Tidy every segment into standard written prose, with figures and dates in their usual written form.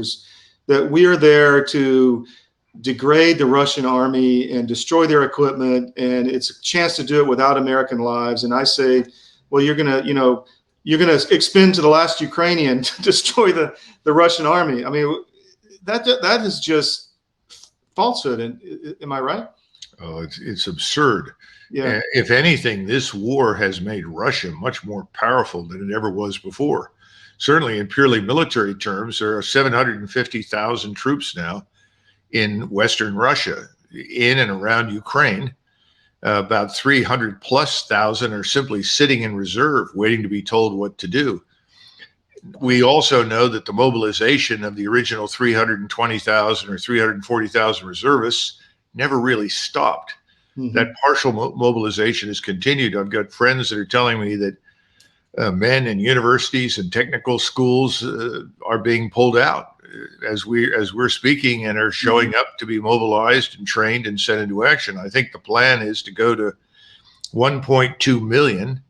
soldiers, that we are there to degrade the Russian army and destroy their equipment, and it's a chance to do it without American lives. And I say, well, you're gonna expend to the last Ukrainian to destroy the Russian army. I mean, that is just falsehood. And am I right? Oh, it's absurd. Yeah. If anything, this war has made Russia much more powerful than it ever was before. Certainly in purely military terms, there are 750,000 troops now in Western Russia, in and around Ukraine. About 300 plus thousand are simply sitting in reserve, waiting to be told what to do. We also know that the mobilization of the original 320,000 or 340,000 reservists never really stopped. Mm-hmm. That partial mobilization has continued. I've got friends that are telling me that men in universities and technical schools are being pulled out as we're speaking, and are showing mm-hmm. up to be mobilized and trained and sent into action. I think the plan is to go to 1.2 million.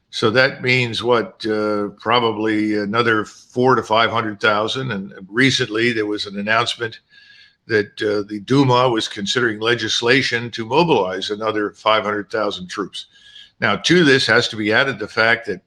So that means probably another 400,000 to 500,000. And recently there was an announcement that the Duma was considering legislation to mobilize another 500,000 troops. Now, to this has to be added the fact that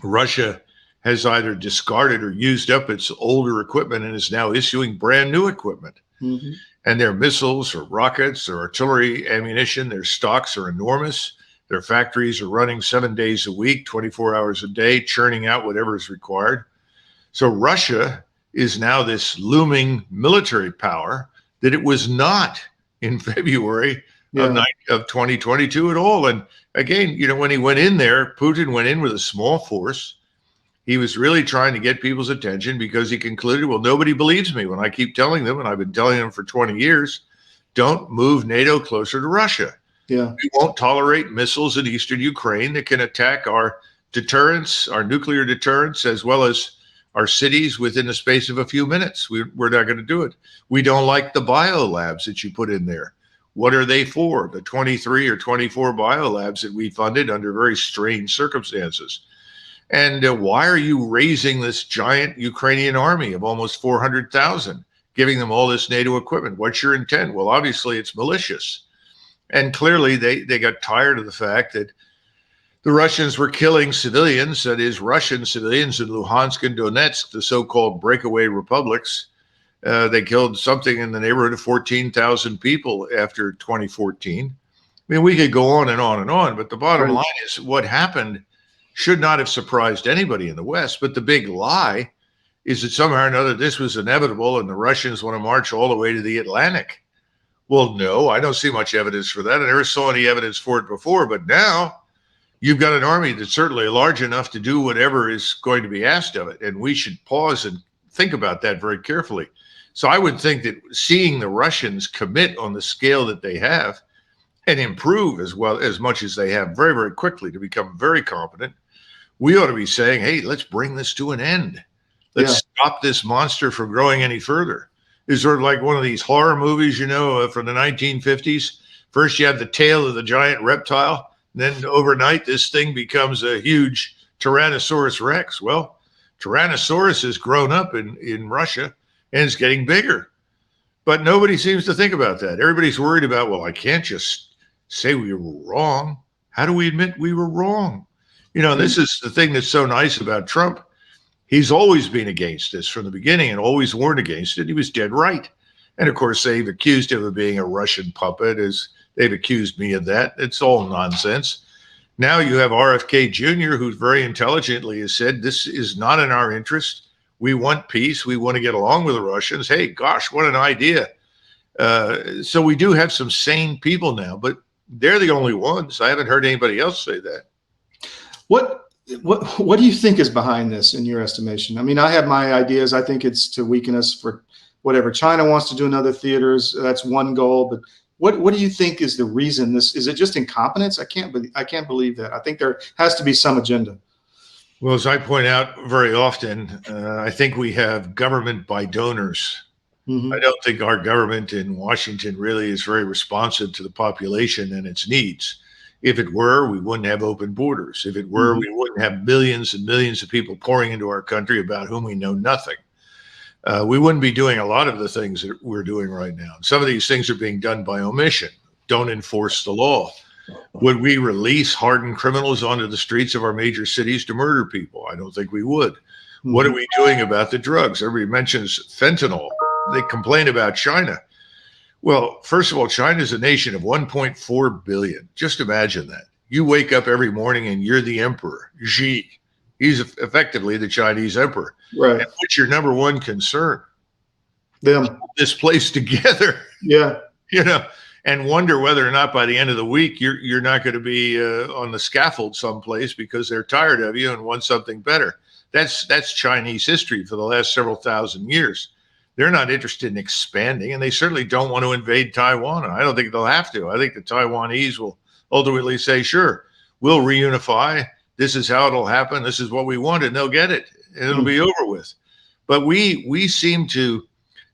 Russia has either discarded or used up its older equipment and is now issuing brand new equipment. Mm-hmm. And their missiles or rockets or artillery ammunition, their stocks are enormous. Their factories are running 7 days a week, 24 hours a day, churning out whatever is required. So Russia is now this looming military power that it was not in February of 2022 at all. And again, when he went in there, Putin went in with a small force. He was really trying to get people's attention because he concluded, well, nobody believes me when I keep telling them, and I've been telling them for 20 years, don't move NATO closer to Russia. Yeah. We won't tolerate missiles in eastern Ukraine that can attack our deterrence, our nuclear deterrence, as well as our cities within the space of a few minutes. We're not going to do it. We don't like the biolabs that you put in there. What are they for? The 23 or 24 biolabs that we funded under very strange circumstances. And why are you raising this giant Ukrainian army of almost 400,000, giving them all this NATO equipment? What's your intent? Well, obviously it's malicious. And clearly they got tired of the fact that the Russians were killing civilians, that is, Russian civilians in Luhansk and Donetsk, the so-called breakaway republics. They killed something in the neighborhood of 14,000 people after 2014. I mean, we could go on and on and on, but the bottom line is what happened should not have surprised anybody in the West. But the big lie is that somehow or another this was inevitable and the Russians want to march all the way to the Atlantic. Well, no, I don't see much evidence for that. I never saw any evidence for it before. But now you've got an army that's certainly large enough to do whatever is going to be asked of it. And we should pause and think about that very carefully. So I would think that seeing the Russians commit on the scale that they have and improve as much as they have very, very quickly to become very competent, we ought to be saying, hey, let's bring this to an end. Let's stop this monster from growing any further. It's sort of like one of these horror movies, from the 1950s. First, you have the tail of the giant reptile. Then overnight, this thing becomes a huge Tyrannosaurus Rex. Well, Tyrannosaurus has grown up in Russia and it's getting bigger. But nobody seems to think about that. Everybody's worried about, well, I can't just say we were wrong. How do we admit we were wrong? This is the thing that's so nice about Trump. He's always been against this from the beginning and always warned against it. He was dead right. And of course, they've accused him of being a Russian puppet, as they've accused me of that. It's all nonsense. Now you have RFK Jr., who very intelligently has said, this is not in our interest. We want peace. We want to get along with the Russians. Hey, gosh, what an idea. So we do have some sane people now, but they're the only ones. I haven't heard anybody else say that. What do you think is behind this in your estimation? I mean, I have my ideas. I think it's to weaken us for whatever. China wants to do in other theaters. That's one goal. But what do you think is the reason? Is it just incompetence? I can't believe that. I think there has to be some agenda. Well, as I point out very often, I think we have government by donors. Mm-hmm. I don't think our government in Washington really is very responsive to the population and its needs. If it were, we wouldn't have open borders. If it were, we wouldn't have millions and millions of people pouring into our country about whom we know nothing. we wouldn't be doing a lot of the things that we're doing right now. Some of these things are being done by omission. Don't enforce the law. Would we release hardened criminals onto the streets of our major cities to murder people? I don't think we would. What are we doing about the drugs? Everybody mentions fentanyl. They complain about China. Well, first of all, China is a nation of 1.4 billion. Just imagine that. You wake up every morning and you're the emperor, Xi. He's effectively the Chinese emperor. Right. And what's your number one concern? Them. This place together. Yeah. You know, and wonder whether or not by the end of the week you're not going to be on the scaffold someplace because they're tired of you and want something better. That's Chinese history for the last several thousand years. They're not interested in expanding, and they certainly don't want to invade Taiwan. And I don't think they'll have to. I think the Taiwanese will ultimately say, sure, we'll reunify. This is how it'll happen. This is what we want, and they'll get it, and it'll be over with. But we seem to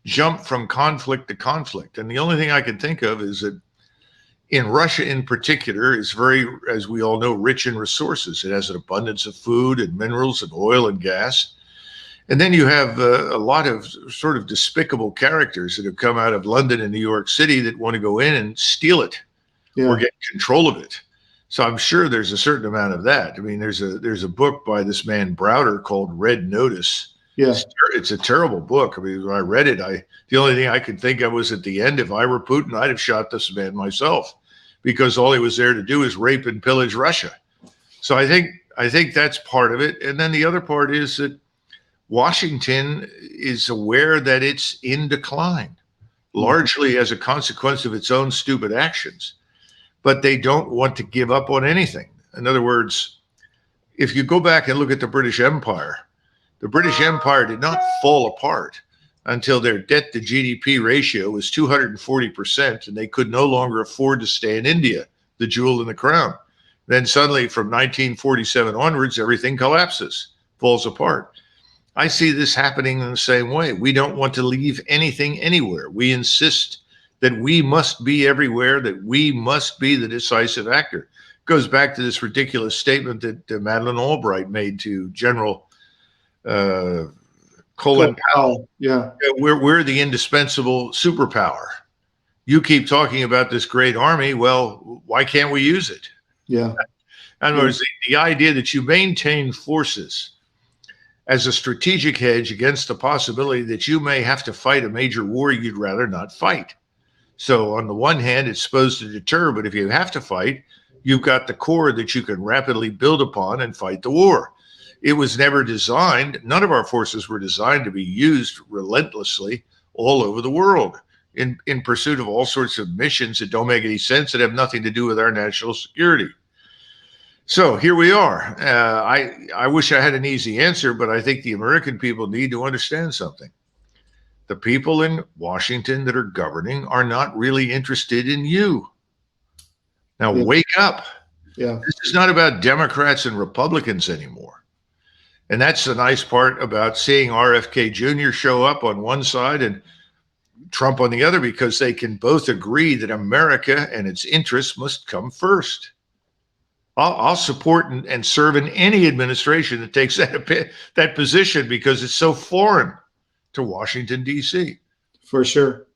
jump from conflict to conflict. And the only thing I can think of is that in Russia in particular is very, as we all know, rich in resources. It has an abundance of food and minerals and oil and gas. And then you have a lot of sort of despicable characters that have come out of London and New York City that want to go in and steal it or get control of it. So I'm sure there's a certain amount of that. I mean, there's a book by this man Browder called Red Notice. Yeah. It's a terrible book. I mean, when I read it, the only thing I could think of was at the end, if I were Putin, I'd have shot this man myself, because all he was there to do is rape and pillage Russia. So I think that's part of it. And then the other part is that Washington is aware that it's in decline, largely as a consequence of its own stupid actions, but they don't want to give up on anything. In other words, if you go back and look at the British Empire did not fall apart until their debt to GDP ratio was 240%, and they could no longer afford to stay in India, the jewel in the crown. Then suddenly from 1947 onwards, everything collapses, falls apart. I see this happening in the same way. We don't want to leave anything anywhere. We insist that we must be everywhere, that we must be the decisive actor. It goes back to this ridiculous statement that Madeleine Albright made to General Colin Powell. Yeah. We're the indispensable superpower. You keep talking about this great army. Well, why can't we use it? Yeah. In other words, the idea that you maintain forces as a strategic hedge against the possibility that you may have to fight a major war you'd rather not fight. So on the one hand, it's supposed to deter, but if you have to fight, you've got the core that you can rapidly build upon and fight the war. It was never designed, none of our forces were designed to be used relentlessly all over the world in pursuit of all sorts of missions that don't make any sense, that have nothing to do with our national security. So here we are. I wish I had an easy answer, but I think the American people need to understand something. The people in Washington that are governing are not really interested in you. Now, wake up. Yeah. This is not about Democrats and Republicans anymore. And that's the nice part about seeing RFK Jr. show up on one side and Trump on the other, because they can both agree that America and its interests must come first. I'll support and serve in any administration that takes that position, because it's so foreign to Washington, D.C. For sure.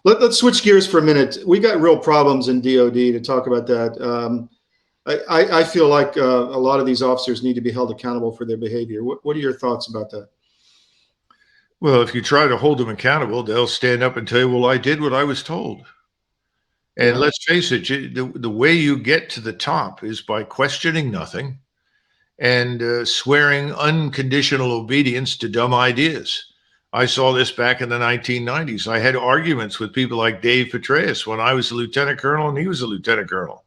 Let's switch gears for a minute. We got real problems in DOD to talk about that. I feel like a lot of these officers need to be held accountable for their behavior. What are your thoughts about that? Well, if you try to hold them accountable, they'll stand up and tell you, well, I did what I was told. And let's face it, the way you get to the top is by questioning nothing and swearing unconditional obedience to dumb ideas. I saw this back in the 1990s. I had arguments with people like Dave Petraeus when I was a lieutenant colonel and he was a lieutenant colonel,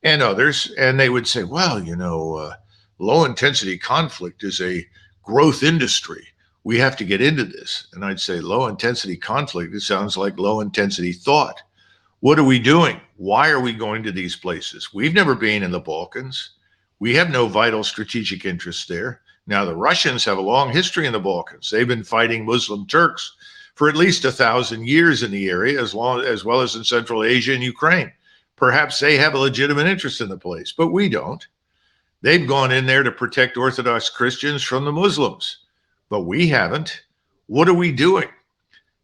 and others. And they would say, well, low intensity conflict is a growth industry. We have to get into this. And I'd say, low intensity conflict, it sounds like low intensity thought. What are we doing? Why are we going to these places? We've never been in the Balkans. We have no vital strategic interests there. Now, the Russians have a long history in the Balkans. They've been fighting Muslim Turks for at least 1,000 years in the area, as well as in Central Asia and Ukraine. Perhaps they have a legitimate interest in the place, but we don't. They've gone in there to protect Orthodox Christians from the Muslims, but we haven't. What are we doing?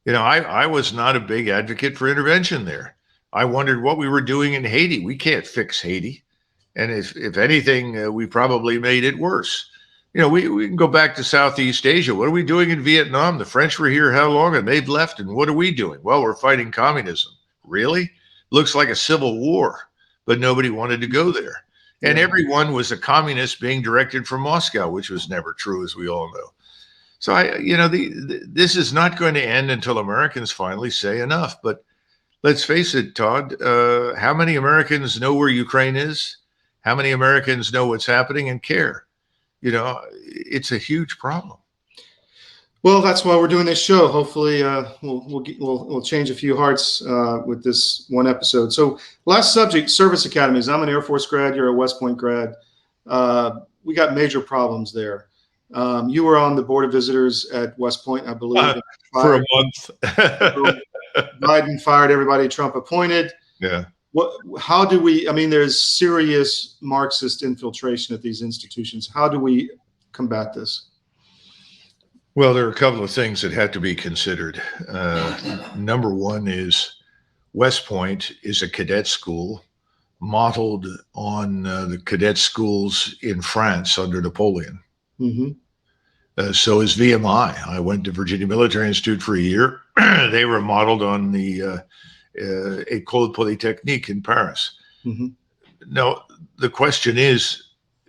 I was not a big advocate for intervention there. I wondered what we were doing in Haiti. We can't fix Haiti. And if anything, we probably made it worse. We can go back to Southeast Asia. What are we doing in Vietnam? The French were here how long, and they've left. And what are we doing? Well, we're fighting communism. Really? Looks like a civil war, but nobody wanted to go there. And everyone was a communist being directed from Moscow, which was never true, as we all know. So this is not going to end until Americans finally say enough. But let's face it, Todd, how many Americans know where Ukraine is? How many Americans know what's happening and care? It's a huge problem. Well, that's why we're doing this show. Hopefully, we'll change a few hearts with this one episode. So, last subject: service academies. I'm an Air Force grad. You're a West Point grad. We got major problems there. You were on the board of visitors at West Point, I believe, for a month. Biden fired everybody Trump appointed. Yeah. How do we? I mean, there's serious Marxist infiltration at these institutions. How do we combat this? Well, there are a couple of things that had to be considered. Number one is West Point is a cadet school modeled on the cadet schools in France under Napoleon. Mm-hmm. So is VMI. I went to Virginia Military Institute for a year. They were modeled on the École Polytechnique in Paris. Mm-hmm. Now, the question is,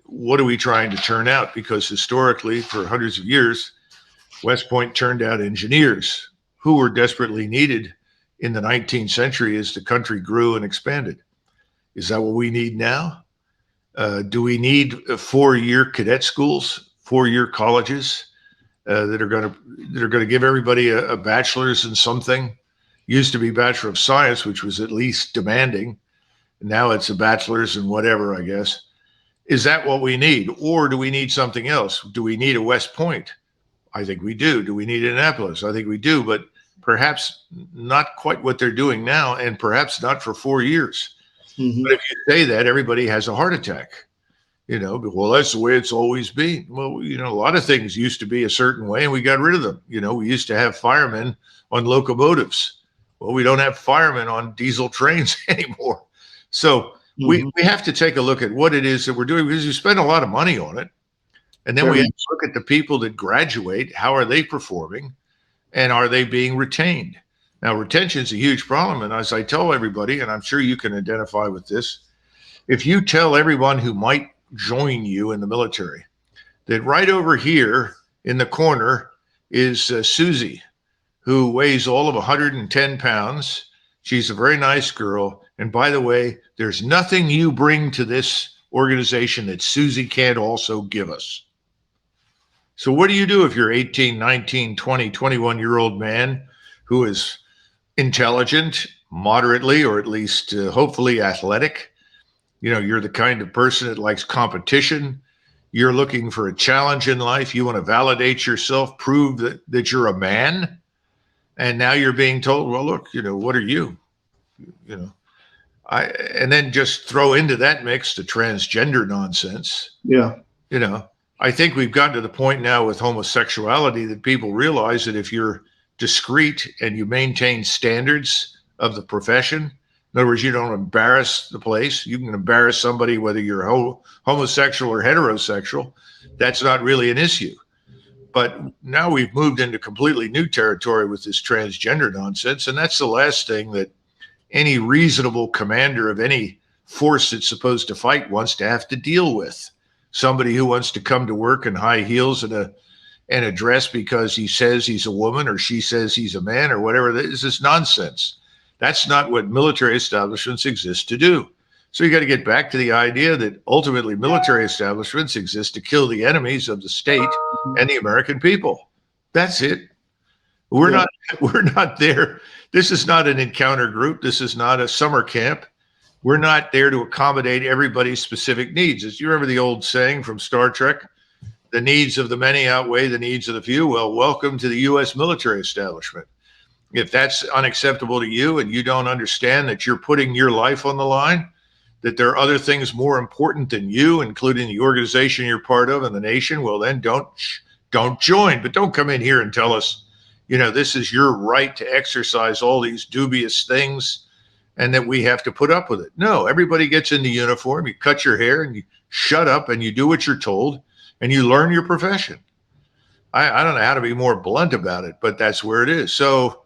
what are we trying to turn out? Because historically, for hundreds of years, West Point turned out engineers who were desperately needed in the 19th century as the country grew and expanded. Is that what we need now? Do we need 4-year cadet schools, 4-year colleges that are going to give everybody a bachelor's in something? Used to be Bachelor of Science, which was at least demanding. Now it's a bachelor's in whatever, I guess. Is that what we need? Or do we need something else? Do we need a West Point? I think we do. Do we need Annapolis? I think we do, but perhaps not quite what they're doing now, and perhaps not for 4 years. Mm-hmm. But if you say that, everybody has a heart attack. Well, that's the way it's always been. Well, a lot of things used to be a certain way, and we got rid of them. We used to have firemen on locomotives. Well, we don't have firemen on diesel trains anymore. So we have to take a look at what it is that we're doing, because you spend a lot of money on it. And then we have to look at the people that graduate. How are they performing? And are they being retained? Now, retention is a huge problem. And as I tell everybody, and I'm sure you can identify with this, if you tell everyone who might join you in the military that right over here in the corner is Susie, who weighs all of 110 pounds. She's a very nice girl. And by the way, there's nothing you bring to this organization that Susie can't also give us. So what do you do if you're 18, 19, 20, 21-year-old man who is intelligent, moderately, or at least hopefully athletic? You're the kind of person that likes competition. You're looking for a challenge in life. You want to validate yourself, prove that you're a man. And now you're being told, well, look, what are you? And then just throw into that mix the transgender nonsense. Yeah. I think we've gotten to the point now with homosexuality that people realize that if you're discreet and you maintain standards of the profession, in other words, you don't embarrass the place. You can embarrass somebody whether you're homosexual or heterosexual. That's not really an issue. But now we've moved into completely new territory with this transgender nonsense. And that's the last thing that any reasonable commander of any force that's supposed to fight wants to have to deal with. Somebody who wants to come to work in high heels and a dress because he says he's a woman or she says he's a man or whatever. This is nonsense. That's not what military establishments exist to do. So you got to get back to the idea that ultimately military establishments exist to kill the enemies of the state and the American people. That's it. We're not there. This is not an encounter group. This is not a summer camp. We're not there to accommodate everybody's specific needs. As you remember the old saying from Star Trek, the needs of the many outweigh the needs of the few. Well, welcome to the U.S. military establishment. If that's unacceptable to you and you don't understand that you're putting your life on the line, that there are other things more important than you, including the organization you're part of and the nation, well, then don't join. But don't come in here and tell us this is your right to exercise all these dubious things and that we have to put up with it. No, everybody gets in the uniform, you cut your hair and you shut up and you do what you're told and you learn your profession. I don't know how to be more blunt about it, but that's where it is. So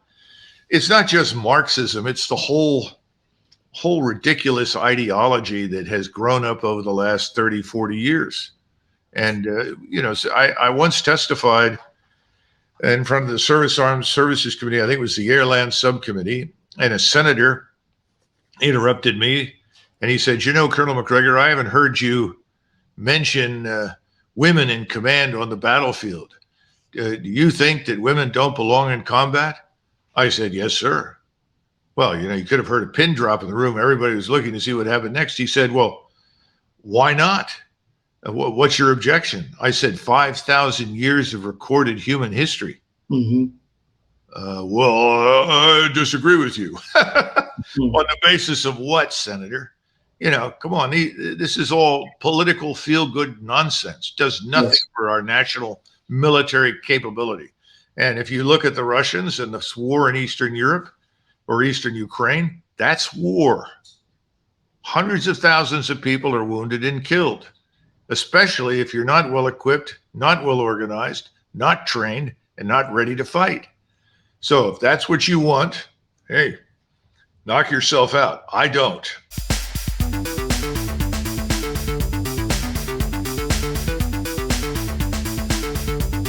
it's not just Marxism, it's the whole ridiculous ideology that has grown up over the last 30, 40 years. And, so I once testified in front of the Service Armed Services Committee, I think it was the Airland Subcommittee, and a senator interrupted me and he said, Colonel McGregor, I haven't heard you mention women in command on the battlefield. Do you think that women don't belong in combat? I said, yes, sir. Well, you could have heard a pin drop in the room. Everybody was looking to see what happened next. He said, well, why not? What's your objection? I said, 5,000 years of recorded human history. Mm-hmm. I disagree with you. On the basis of what, Senator? Come on. This is all political feel-good nonsense. Does nothing for our national military capability. And if you look at the Russians and this war in Eastern Europe or Eastern Ukraine, that's war. Hundreds of thousands of people are wounded and killed, especially if you're not well equipped, not well organized, not trained, and not ready to fight. So if that's what you want, hey, knock yourself out. I don't.